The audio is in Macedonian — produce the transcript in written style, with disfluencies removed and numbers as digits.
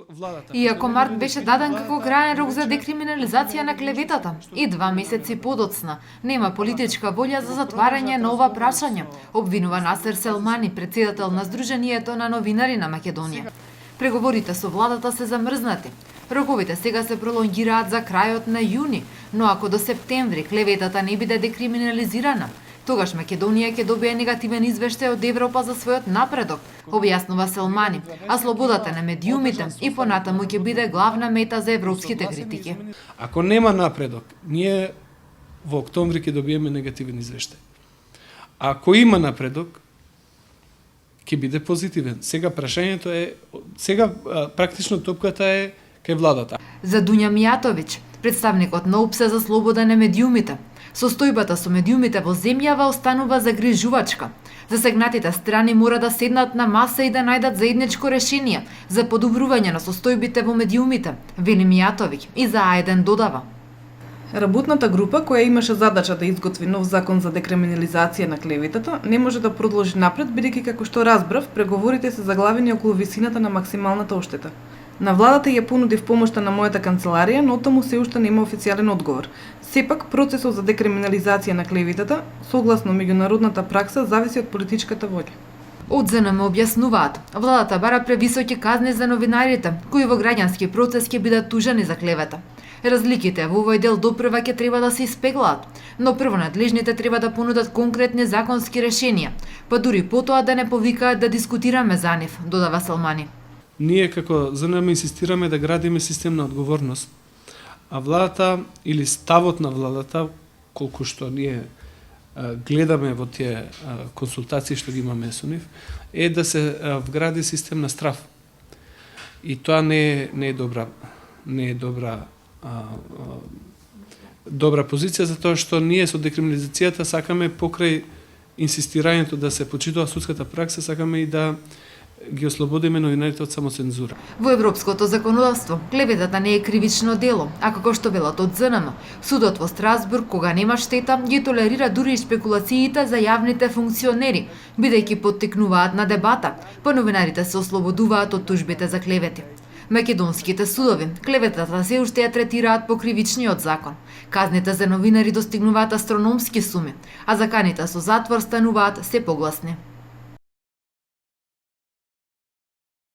владата. Иако март беше даден како краен рок за декриминализација на клеветата, и 2 месеци подоцна, нема политичка волја за затварање на ова прашање, обвинува Насер Селмани, председател на Сдруженијето на новинари на Македонија. Преговорите со владата се замрзнати. Роковите сега се пролонгираат за крајот на јуни, но ако до септември клеветата не биде декриминализирана, тогаш Македонија ќе добие негативен извештај од Европа за својот напредок, објаснува Селмани, а слободата на медиумите и понатаму ќе биде главна мета за европските критики. Ако нема напредок, ние во октомври ќе добиеме негативен извештај. А ако има напредок, ќе биде позитивен. Сега прашањето е, практично топката е кај владата. За Дуња Мијатовиќ, представникот на УПСЕ за слобода на медиумите, состојбата со медиумите во земјава останува загрижувачка. Засегнатите страни мора да седнат на маса и да најдат заедничко решение за подобрување на состојбите во медиумите, вели Мијатовиќ, и за Ајден додава. Работната група, која имаше задача да изготви нов закон за декриминализација на клеветата, не може да продолжи напред, бидејќи како што разбрав, преговорите се заглавени околу висината на максималната оштета. На владата ја понудив помошта на мојата канцеларија, но таму се уште нема официјален одговор. Сепак, процесот за декриминализација на клеветата, согласно меѓународната пракса, зависи од политичката волја. Од ЗНМ објаснуваат, владата бара превисоки казни за новинарите, кои во граѓански процес ќе бидат тужени за клевета. Разликите во овој дел допрва ќе треба да се испеглаат, но прво надлежните треба да понудат конкретни законски решенија, па дури потоа да не повикаат да дискутираме за нив, додава Селмани. Ние како ЗНМ инсистираме да градиме систем на одговорност, а владата или ставот на владата, колку што ние гледаме во тие консултации што ги имаме со нив, е да се вгради систем на страф. И тоа не е добра позиција, затоа што ние со декриминализацијата сакаме покрај инсистирањето да се почитува судската пракса, сакаме и да ги ослободиме новинарите од самоцензура. Во европското законодавство, клеветата не е кривично дело, а како што велат од ЗНМ, судот во Страсбург, кога нема штета, ги толерира дури и спекулациите за јавните функционери, бидејќи поттикнуваат на дебата, па новинарите се ослободуваат од тужбите за клевети. Македонските судови клеветата се уште ја третираат по кривичниот закон. Казните за новинари достигнуваат астрономски суми, а заканите со затвор стануваат се погласни.